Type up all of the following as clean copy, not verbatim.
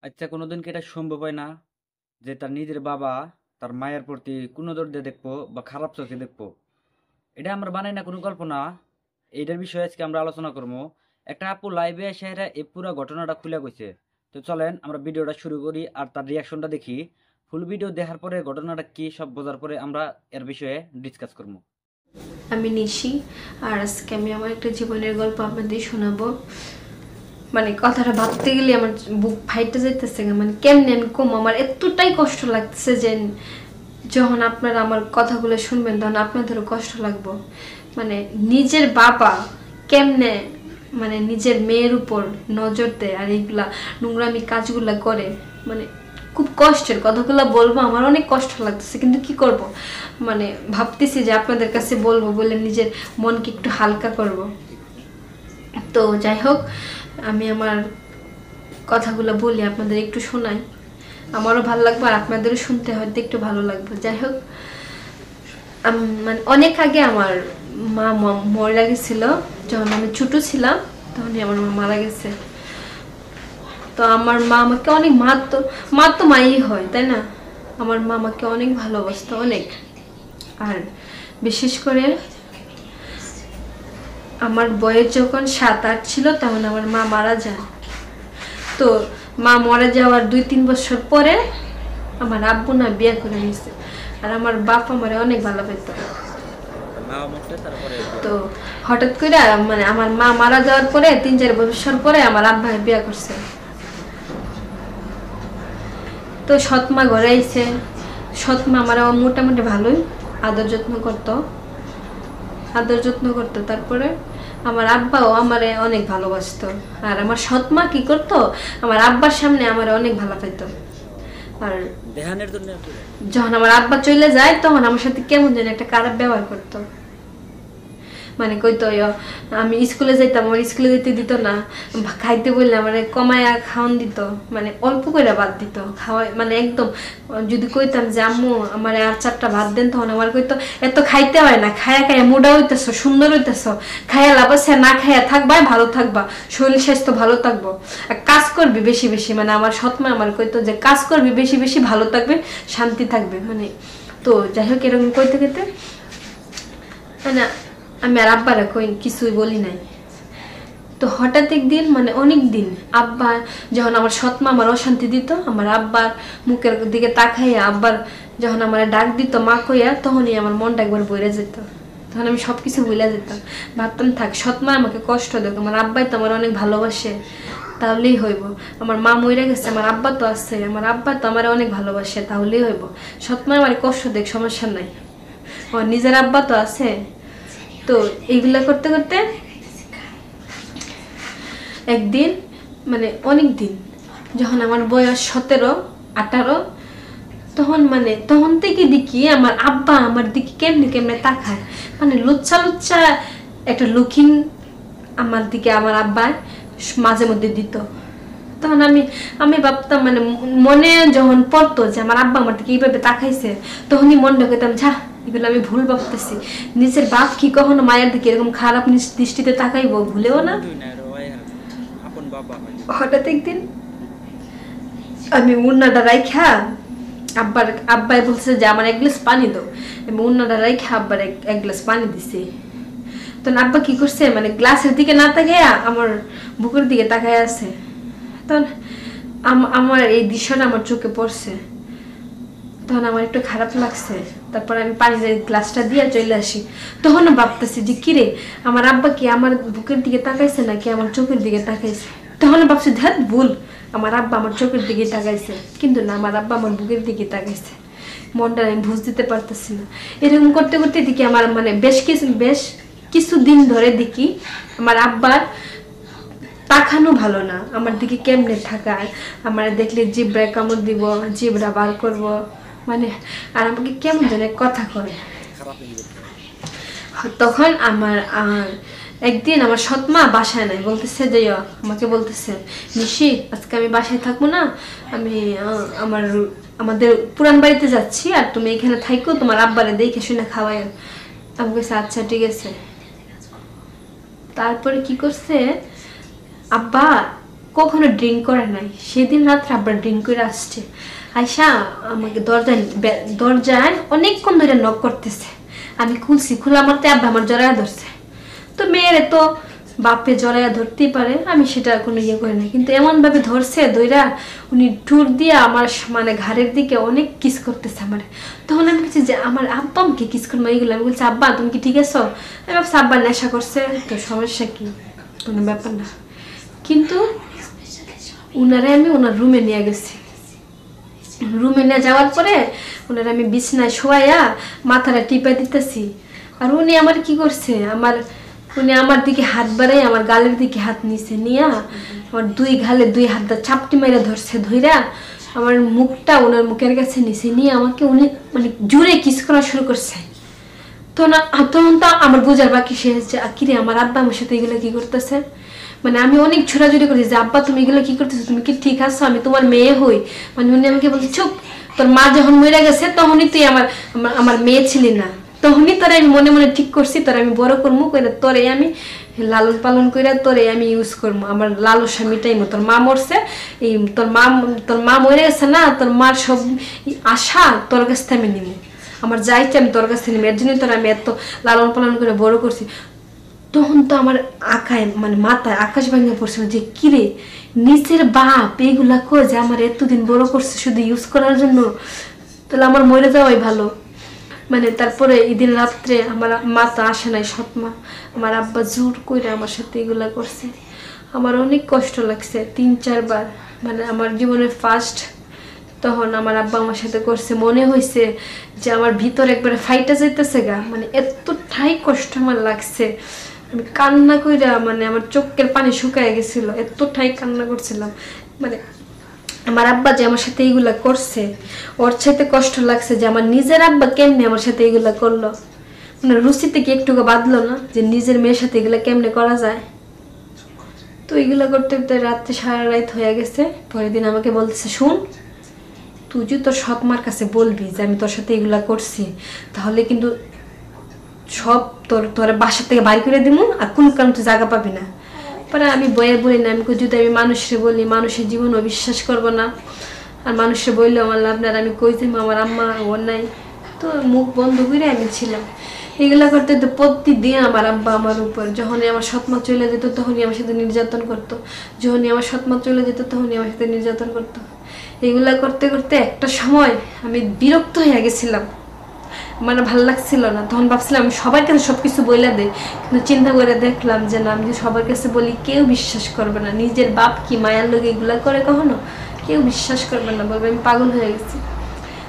আচ্ছা কোনোদিন কি এটা সম্ভব হয় না যে তার নিজের বাবা তার মায়ের প্রতি কোনো দর দিয়ে দেখবো বা খারাপ চোখে দেখবো? এটা আমরা বানাই না কোনো কল্পনা। এইটার বিষয়ে আজকে আমরা আলোচনা করবো। একটা আপু লাইভে এসে এরা এই পুরো ঘটনাটা খুলে কইছে। তো চলেন আমরা ভিডিওটা শুরু করি আর তার রিয়াকশনটা দেখি। ফুল ভিডিও দেখার পরে ঘটনাটা কি সব বোঝার পরে আমরা এর বিষয়ে ডিসকাস করবো। আমি নিশি। আর আজকে আমি আমার একটা জীবনের গল্প আপনাদের শোনাবো। মানে কথাটা ভাবতে গেলে আমার বুক ফাইটে যাইতেছে, মানে কেমনে আমি কম, আমার এতটাই কষ্ট লাগতেছে যে যখন আপনারা আমার কথাগুলো শুনবেন তখন আপনাদেরও কষ্ট লাগবো। মানে নিজের বাবা কেমনে মানে নিজের মেয়ের উপর নজর দেয় আর এইগুলা নোংরামি কাজগুলা করে, মানে খুব কষ্টের কথাগুলো বলবো, আমার অনেক কষ্ট লাগতেছে কিন্তু কি করব, মানে ভাবতেছি যে আপনাদের কাছে বলবো বলে নিজের মনকে একটু হালকা করব। তো যাই হোক, আমি আমার কথাগুলো বলি, আপনাদের একটু শোনাই, আমারও ভালো লাগবে আর আপনাদেরও শুনতে হয়তো একটু ভালো লাগবে। যাই হোক, মানে অনেক আগে আমার মা মরে গেছিল, যখন আমি ছোট ছিলাম তখনই আমার মা মারা গেছে। তো আমার মা আমাকে অনেক মারতো, মারতো মাই হয় তাই না, আমার মা আমাকে অনেক ভালোবাসতো অনেক। আর বিশেষ করে আমার বয়স যখন 7-8 ছিল তখন আমার মা মারা যায়। তো মা মারা যাওয়ার 2-3 বছর পরে আমার আব্বু না বিয়ে করে নিছে। আর আমার বাপ আমারে অনেক ভালো পেত। তো হঠাৎ করে মানে আমার মা মারা যাওয়ার পরে 3-4 বছর পরে আমার আব্বা বিয়ে করছে। তো সৎমা ঘরে আইছে, সৎমা আমার মোটামুটি ভালোই আদর যত্ন করতো, তারপরে আমার আব্বাও আমারে অনেক ভালোবাসতো। আর আমার সৎমা কি করতো, আমার আব্বার সামনে আমারে অনেক ভালো পাইতো। আর যখন আমার আব্বা চলে যায় তখন আমার সাথে কেমন যেন একটা খারাপ ব্যবহার করতো। মানে কইতো আমি স্কুলে যাইতাম, আমার স্কুলে যেতে দিত না, খাইতে বললে আমার কমায়া খাওয়ান দিত, মানে অল্প করে ভাত দিত খাওয়াই, মানে একদম যদি কইতাম যে আম্মু আমার আর 4টা ভাত দেন তখন আমার কইতো এত খাইতে হয় না, খায়া খায়া মোটা হইতেছ, সুন্দর হইতেছ, খায়া লাভ আছে, না খায়া থাকবা ভালো থাকবা, শরীর স্বাস্থ্য ভালো থাকবো, আর কাজ করবি বেশি বেশি, মানে আমার সৎমা আমার কইতো যে কাজ করবি বেশি বেশি, ভালো থাকবে, শান্তি থাকবে, মানে। তো যাই হোক, এরকম কইতে কইতে মানে আমি আর আব্বারা কই কিছুই বলি নাই। তো হঠাৎ একদিন, মানে অনেক দিন, আব্বা যখন আমার সৎমা আমার অশান্তি দিত, আমার আব্বার মুখের দিকে তাকাইয়া আব্বার যখন আমার ডাক দিত মা কইয়া, তখনই আমার মনটা একবার বইরে যেত, তখন আমি সবকিছু ভুলে যেতাম, ভাবতাম থাক সৎমা আমাকে কষ্ট দেখ, আমার আব্বাই তো আমার অনেক ভালোবাসে, তাহলেই হইব। আমার মা মরে গেছে, আমার আব্বা তো আছে, আমার আব্বা তো আমার অনেক ভালোবাসে, তাহলেই হইব। সৎমা আমার কষ্ট দেখ, সমস্যা নাই, আমার নিজের আব্বা তো আছে। তো এইগুলা করতে করতে একদিন, মানে অনেক দিন, যখন আমার বয়স 17-18, তখন মানে তখন থেকে দেখি আমার আব্বা আমার দিকে কেমনে কেমনে তাকায়, মানে লুচ্চা লুচ্চা একটা লুকিং আমার দিকে আমার আব্বা মাঝে মধ্যে দিত। তখন আমি আমি ভাবতাম, মানে মনে যখন পড়তো যে আমার আব্বা আমার দিকে এইভাবে তাকাইছে, তখনই মনটা করতাম যা, এগুলো আমি ভুল ভাবতেছি, নিজের বাপ কি কখনো মায়ের দিকে এরকম খারাপ দৃষ্টিতে তাকাইবো, ভুলেও না। হঠাৎ একদিন আমি উন্নাটা রাইখা আব্বাই বলছে যে আমার 1 গ্লাস পানি দাও, আমি উন্নাটা রাইখা আব্বার 1 গ্লাস পানি দিছি। তখন আব্বা কি করছে, মানে গ্লাসের দিকে না তাকাইয়া আমার বুকের দিকে তাকায় আছে। তখন আমার এই দৃশ্যটা আমার চোখে পড়ছে, তখন আমার একটু খারাপ লাগছে। তারপর আমি পানির গ্লাসটা দিয়ে চলে আসি। তখন ভাবতেছি যে কিরে, আমার আব্বা কি আমার বুকের দিকে তাকাইছে নাকি আমার চোখের দিকে তাকাইছে। তখন ভাবছি ধ্যাত ভুল, আমার আব্বা আমার চোখের দিকে তাকাইছে, কিন্তু না, আমার আব্বা আমার বুকের দিকে তাকাইছে। মনটা আমি বুঝ দিতে পারতেছি না। এরকম করতে করতে দেখি আমার, মানে বেশ কিছুদিন ধরে দেখি আমার আব্বার তাকানো ভালো না, আমার দিকে কেমনে থাকায়, আমার দেখলে জিব্রায় কামড় দিব, জিব্রা বার করব, মানে আর আমাকে কেমন যেন কথা করে। তখন আমার একদিন আমার সৎমা বাসায় নাই, বলতেছে যে আমাকে বলতেছে নিশি আজকে আমি বাসায় থাকবো না, আমি আমাদের পুরান বাড়িতে যাচ্ছি, আর তুমি এখানে থাইকো, তোমার আব্বারে দেখে শুনে খাওয়াই। আমি বলছি আচ্ছা ঠিক আছে। তারপরে কি করছে আব্বা, কখনো ড্রিঙ্ক করে নাই, সেদিন রাত্রে আব্বা ড্রিঙ্ক করে আসছে। আয়সা আমাকে দরজায় অনেকক্ষণ ধরে নক করতেছে। আমি খুলছি, খুলে আমার আব্বা আমার জড়াইয়া ধরছে। তো মেয়েরে তো বাপে জড়াইয়া ধরতেই পারে, আমি সেটা কোনো ইয়ে করি না, কিন্তু এমন ভাবে ধরছে দইরা উনি টুর দিয়ে আমার মানে ঘাড়ের দিকে অনেক কিস করতেছে আমার। তখন আমি বলছি যে আমার আব্বা আমাকে কিস করবো এইগুলো। আমি বলছি আব্বা তুমি কি ঠিক আছো? আমি ভাবছি আব্বা নেশা করছে, তো সমস্যা কি, কোনো ব্যাপার না। কিন্তু উনারে আমি ওনার রুমে নিয়ে গেছি। রুমে নিয়ে যাওয়ার পরে ওনার আমি বিছনায় শোয়াইয়া মাথাটা টিপা দিতেছি। আর উনি আমার কি করছে, উনি আমার দিকে হাত বাড়াই আমার গালের দিকে হাত নিছে, নিয়া আমার দুই গালে দুই হাতটা চাপটি মেরে ধরছে, ধইরা আমার মুখটা ওনার মুখের কাছে নিছে, নিয়ে আমাকে উনি মানে জোরে কিস করা শুরু করছে। তখন তো আমার বোঝার বাকি শেষ যে কিরে আমার আব্বা আমার সাথে এগুলো কি করতেছে। মানে আমি অনেক ছোড়াছুড়ি করছি যে আব্বা তুমি এগুলো কি করতেছো, তুমি কি ঠিক আছো, আমি তোমার মেয়ে হই। মানে উনি আমাকে বলছে চুপ, তোর মা যখন মরে গেছে তখনই তুই আমার মেয়ে ছিলি না, তখনই তোরে আমি মনে মনে ঠিক করছি তোরে আমি বড় করবো, করে তোরে আমি লালন পালন করে তোরে আমি ইউজ করবো, আমার লালসা মিটাইমো। তোর মা মরছে, এই তোর মা মরে গেছে না, তোর মার সব আশা তোর কাছ থেকে আমি নিবো, আমার যাইতে আমি তোর কাছ থেকে নিবো, এর জন্যই তোর আমি এত লালন পালন করে বড় করছি। তখন তো আমার আকায় মানে মাথায় আকাশ ভাঙিয়ে পড়ছিল যে কিরে নিচের বাপ এইগুলা কই যে আমার এতদিন বড় করছে শুধু ইউজ করার জন্য, তাহলে আমার মরে যাওয়াই ভালো। মানে তারপরে ঈদের রাত্রে আমার মা তো আসে নাই, সৎ মা, আমার আব্বা জোর করে আমার সাথে এগুলা করছে। আমার অনেক কষ্ট লাগছে 3-4 বার, মানে আমার জীবনের ফার্স্ট তখন আমার আব্বা আমার সাথে করছে, মনে হয়েছে যে আমার ভিতর একবারে ফাইটা যাইতেছে গা, মানে এতটাই কষ্ট আমার লাগছে। আমি কান্না কইরা মানে আমার চোখের পানি শুকায় গেছিল, এতটাই কান্না করছিলাম। মানে আমার আব্বা যে আমার সাথে এইগুলা করছে ওর চাইতে কষ্ট লাগছে যে আমার নিজের আব্বা কেমনে আমার সাথে এইগুলা করলো। মানে রুচিতে কি একটু বাঁধলো না যে নিজের মেয়ের সাথে এগুলা কেমনে করা যায়। তো এইগুলা করতে করতে রাত্রে সারা রাত হয়ে গেছে। পরের দিন আমাকে বলতেছে শুন, তুই যদি তোর সৎ মার কাছে বলবি যে আমি তোর সাথে এগুলা করছি, তাহলে কিন্তু সব তোর বাসা থেকে বাড়ি করে দিব, আর কোন কারণ তুই জায়গা পাবি না। পরে আমি বইয়ে বলি না, আমি যদি আমি মানুষের বলি মানুষের জীবনও বিশ্বাস করবো না, আর মানুষের বললে আমার লাভ না। আমি কই দিব আমার আম্মা ওর নাই, তো মুখ বন্ধ করে আমি ছিলাম। এগুলা করতে তো প্রতিদিন আমার আব্বা আমার উপর, যখনই আমার সৎমা চলে যেত তখনই আমার সাথে নির্যাতন করতো, যখনই আমার সৎমা চলে যেত তখনই আমার সাথে নির্যাতন করতো। এগুলা করতে করতে একটা সময় আমি বিরক্ত হয়ে গেছিলাম, মানে ভালো লাগছিল না। তখন ভাবছিলাম আমি সবার কাছে সবকিছু বইলা দেয়, কিন্তু চিন্তা করে দেখলাম যে না, আমি যদি সবার কাছে বলি কেউ বিশ্বাস করবে না। নিজের বাপ কি মায়ার লোক এগুলা করে কখনো, কেউ বিশ্বাস করবে না, বলবে আমি পাগল হয়ে গেছি।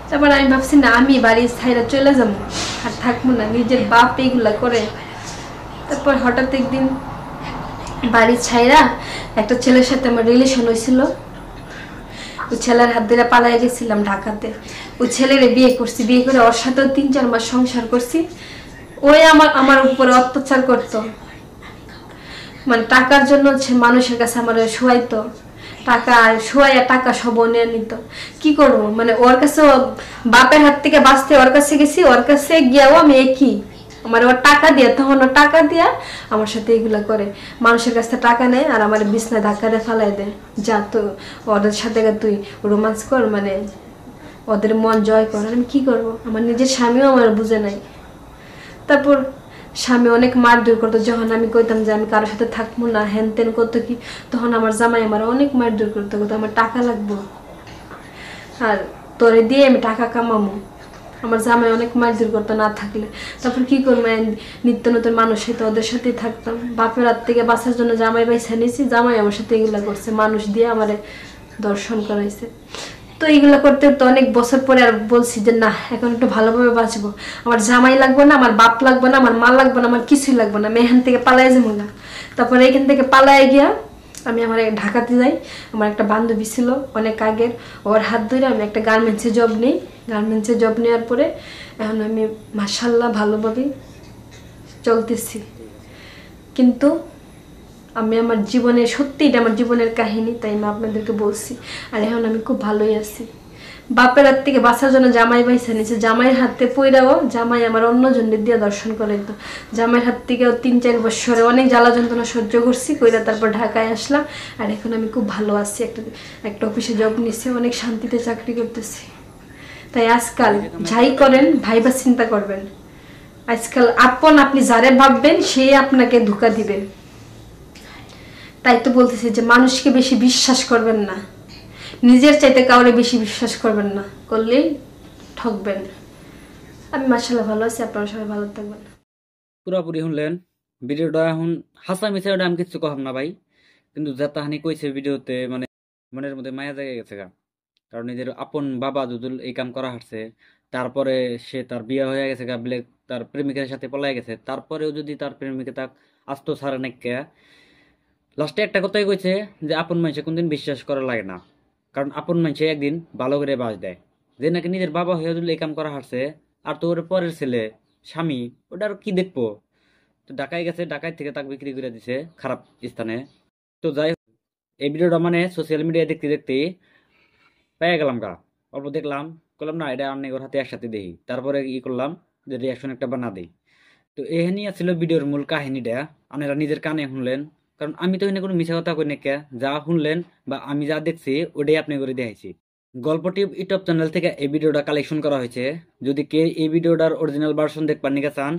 তারপর আমি ভাবছি না, আমি বাড়ির ছাইরা চলে যাবো, আর থাকবো না, নিজের বাপ এইগুলা করে। তারপর হঠাৎ একদিন বাড়ির ছাইরা একটা ছেলের সাথে আমার রিলেশন হয়েছিল, ওই ছেলের হাত ধরে পালাই গেছিলাম ঢাকাতে। ওই ছেলেরে বিয়ে করছি, বিয়ে করে ওর সাথেও 3-4 মাস সংসার করছি। ওই আমার উপরে অত্যাচার করতো, মানে টাকার জন্য মানুষের কাছে আমার শোয়াইতো, টাকা শোয়াইয়া টাকা সব নিয়ে নিত। কি করবো, মানে ওর কাছে বাপের হাত থেকে বাঁচতে ওর কাছে গেছি, ওর কাছে গিয়াও আমি একই, আমার ওর টাকা দিয়া, তখন ওর টাকা দিয়া আমার সাথে এগুলা করে, মানুষের কাছ থেকে টাকা নেয় আর আমার বিছনায় ধাক্কা দিয়ে ফালাই দেয়, যা তো ওদের সাথে তুই রোমান্স কর, মানে ওদের মন জয় কর। আমি কি করব, আমার নিজের স্বামীও আমার বুঝে নাই। তারপর স্বামী অনেক মারধর করতো, যখন আমি কইতাম যে আমি কারোর সাথে থাকবো না, হ্যান ত্যান করতো কি, তখন আমার জামাই আমার অনেক মারধর করতো, আমার টাকা লাগবো আর তোরে দিয়ে আমি টাকা কামাবো। আমার জামাই অনেক মারধর করতো না থাকলে। তারপর কি করবো, নিত্য নতুন মানুষ সাথে ওদের সাথেই থাকতাম। বাপের হাত থেকে বাঁচার জন্য জামাই বাইসা নিয়েছি, জামাই আমার সাথে এগুলা করছে, মানুষ দিয়ে আমারে দর্শন করাইছে। তো এইগুলো করতে তো অনেক বছর পরে আর বলছি যে না, এখন একটু ভালোভাবে বাঁচবো, আমার জামাই লাগবে না, আমার বাপ লাগবে না, আমার মা লাগবে না, আমার কিছুই লাগবে না, আমি এখান থেকে পালাই যাবো না। তারপরে এখান থেকে পালাই গিয়া আমি আমার ঢাকাতে যাই। আমার একটা বান্ধবী ছিল অনেক আগের, ওর হাত ধরে আমি একটা গার্মেন্টসে জব নিই। গার্মেন্টসে জব নেওয়ার পরে এখন আমি মাশাআল্লাহ ভালোভাবে চলতেছি। কিন্তু আমি আমার জীবনে, সত্যি এটা আমার জীবনের কাহিনী, তাই আমি আপনাদেরকে বলছি। আর এখন আমি খুব ভালোই আছি, বাপের হাত থেকে বাঁচার জন্য জামাই বাইসা নিছে, জামাইয়ের হাতে পইরাও জামাই আমার অন্য জনের দিয়ে দর্শন করাইতো। জামাইয়ের হাত থেকেও 3-4 বছরে অনেক জ্বালা যন্ত্রণা সহ্য করছি, কইরা তারপর ঢাকায় আসলাম। আর এখন আমি খুব ভালো আছি, একটা অফিসে জব নিছি, অনেক শান্তিতে চাকরি করতেছি। তাই আজকাল যাই করেন ভাইবা চিন্তা করবেন। আজকাল আপন আপনি যারে ভাববেন সে আপনাকে ধোঁকা দিবে। তাই তো বলতেছি যে মানুষকে বেশি বিশ্বাস করবেন না, নিজের চাইতে কাউরে বেশি বিশ্বাস করবেন না, করলেই ঠকবেন। আমি মাশাআল্লাহ ভালো আছি, আপনারা সবাই ভালো থাকবেন। পুরাপুরি শুনলেন ভিডিওটা। এখন হাসা মিশা ওটা আমি কিছু কহাম না ভাই, কিন্তু যা তাহানি কইছে ভিডিওতে মানে মনের মধ্যে মায়া জায়গা গেছে গা। কারণ নিজের আপন বাবা দুদুল এই কাম করা হারছে, তারপরে সে তার বিয়ে হয়ে গেছে গা, ব্লেক তার প্রেমিকের সাথে পলাই গেছে, তারপরেও যদি তার প্রেমিকে তাক আস্ত ছাড়া নাকি লাস্টে একটা কথাই কইছে যে আপন মানুষে কোনদিন বিশ্বাস করা লাগে না, কারণ আপন মানুষে একদিন ভালো করে বাস দেয়। যে নাকি নিজের বাবা হয়ে যদি এই কাম করা হারছে, আর তো ওর পরের ছেলে স্বামী ওটা আর কি দেখবো। তো ঢাকায় গেছে, ঢাকায় থেকে তাকে বিক্রি করে দিছে খারাপ স্থানে। তো যাই হোক, এই ভিডিওটা মানে সোশ্যাল মিডিয়ায় দেখতে দেখতে পেয়ে গেলাম গা, অল্প দেখলাম, করলাম না এটা অনেক হাতে একসাথে দেখি, তারপরে ই করলাম যে রিয়াকশন একটা বানা দিই। তো এখানে ছিল ভিডিওর মূল কাহিনীটা, আপনারা নিজের কানে শুনলেন, কারণ আমি তো এখানে কোনো মিছা কথা কই না, যা শুনলেন বা আমি যা দেখছি ওটাই আপনি করে দেখাইছি। গল্পটি ইউটিউব চ্যানেল থেকে এই ভিডিওটা কালেকশন করা হয়েছে। যদি কে এই ভিডিওটার অরিজিনাল ভার্সন দেখবার নিকে চান,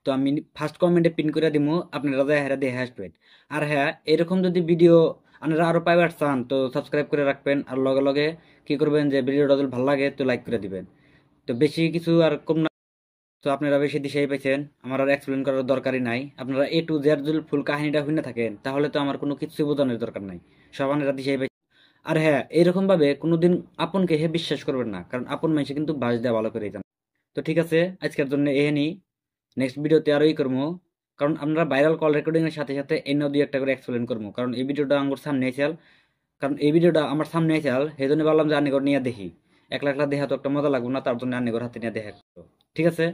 তো আমি ফার্স্ট কমেন্টে পিন করে দিব, আপনারা যা হেরা দিয়ে হ্যাশট্যাগ। আর হ্যাঁ, এরকম যদি ভিডিও আপনারা আরো পাইবার চান তো সাবস্ক্রাইব করে রাখবেন, আর লগে লগে কি করবেন যে ভিডিওটা যদি ভালো লাগে তো লাইক করে দিবেন। তো বেশি কিছু আর কম না, তো আপনারা বেশি দিশেই পাইছেন, আমার আর এক্সপ্লেন করার দরকারই নাই। আপনারা A to Z যদি ফুল কাহিনীটা শুনে থাকেন তাহলে তো আমার কোনো কিছু বোঝানোর দরকার নাই, সব আপনারা দিশেই পাইছেন। আর হ্যাঁ, এরকম ভাবে কোনোদিন আপনকে হে বিশ্বাস করবেন না, কারণ আপন মানুষে কিন্তু বাস দেওয়া ভালো করে জানে। তো ঠিক আছে, আজকের জন্য এহেনি, নেক্সট ভিডিওতে আরোই করবো, কারণ আমরা ভাইরাল কল রেকর্ডিং এর সাথে সাথে এনে দুই একটা করে এক্সপ্লেন করবো, কারণ এই ভিডিওটা আমার সামনে আইসাল, কারণ এই ভিডিওটা আমার সামনে আইসাল, সেই জন্য ভাবলাম যে আনিগর নিয়ে দেখি, একলা একলা দেখা তো একটা মজা লাগবে না, তার জন্য আনিগর হাতে নিয়ে দেখা। ঠিক আছে।